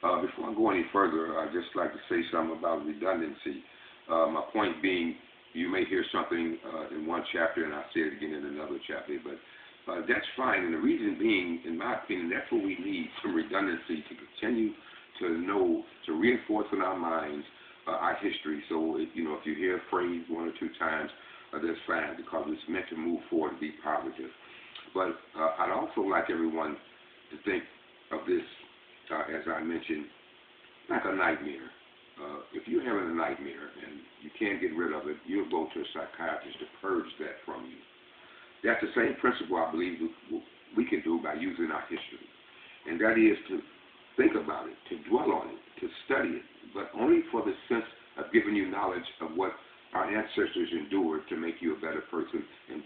Before I go any further, I'd just like to say something about redundancy. My point being, you may hear something in one chapter and I'll say it again in another chapter, but that's fine. And the reason being, in my opinion, that's what we need, some redundancy to continue to know, to reinforce in our minds our history. So, if you hear a phrase one or two times, that's fine, because it's meant to move forward and be positive. But I'd also like everyone to think of this, as I mentioned, like a nightmare. If you're having a nightmare and you can't get rid of it, you'll go to a psychiatrist to purge that from you. That's the same principle, I believe, we can do by using our history. And that is to think about it, to dwell on it, to study it, but only for the sense of giving you knowledge of what our ancestors endured to make you a better person and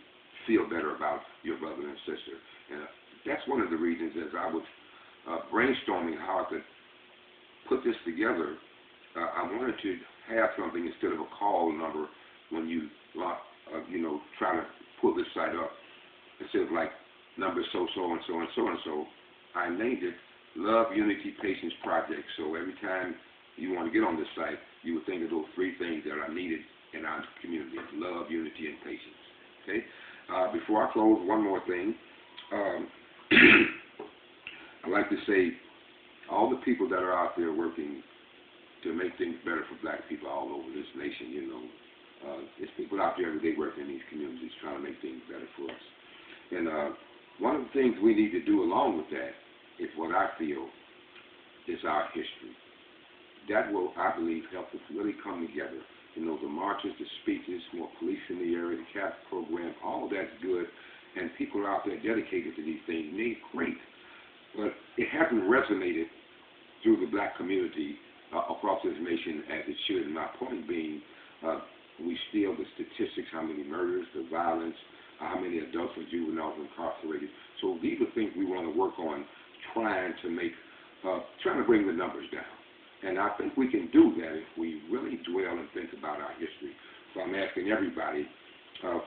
feel better about your brother and sister. And that's one of the reasons, as I was brainstorming how I could put this together, I wanted to have something instead of a call number when you try to pull this site up. Instead of like number so-so and so and so and so, I named it Love, Unity, Patience Project. So every time you want to get on this site, you would think of those three things that are needed in our community: love, unity, and patience. Okay? Before I close, one more thing. I'd like to say all the people that are out there working to make things better for black people all over this nation, there's people out there every day working in these communities trying to make things better for us. And one of the things we need to do along with that is what I feel is our history. That will, I believe, help us really come together. The marches, the speeches, more police in the area, the CAP program, all of that's good, and people are out there dedicated to these things, and they're great. But it hasn't resonated through the black community across this nation as it should. And my point being, we steal the statistics, how many murders, the violence, how many adults and juveniles incarcerated. So these are things we want to work on, trying to bring the numbers down. And I think we can do that if we really dwell and think about our history. So I'm asking everybody,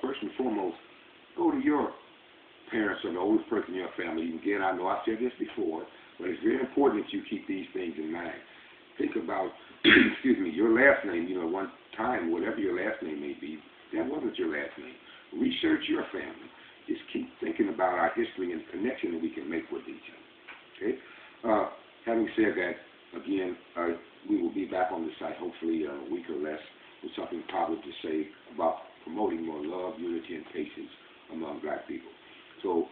first and foremost, go to your parents or the oldest person in your family. Again, I know I've said this before, but it's very important that you keep these things in mind. Think about, your last name. One time, whatever your last name may be, that wasn't your last name. Research your family. Just keep thinking about our history and the connection that we can make with each other. Okay? Having said that, again, we will be back on the site hopefully a week or less with something positive to say about promoting more love, unity, and patience among black people. So,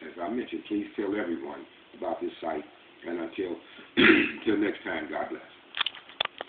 as I mentioned, please tell everyone about this site. And until next time, God bless.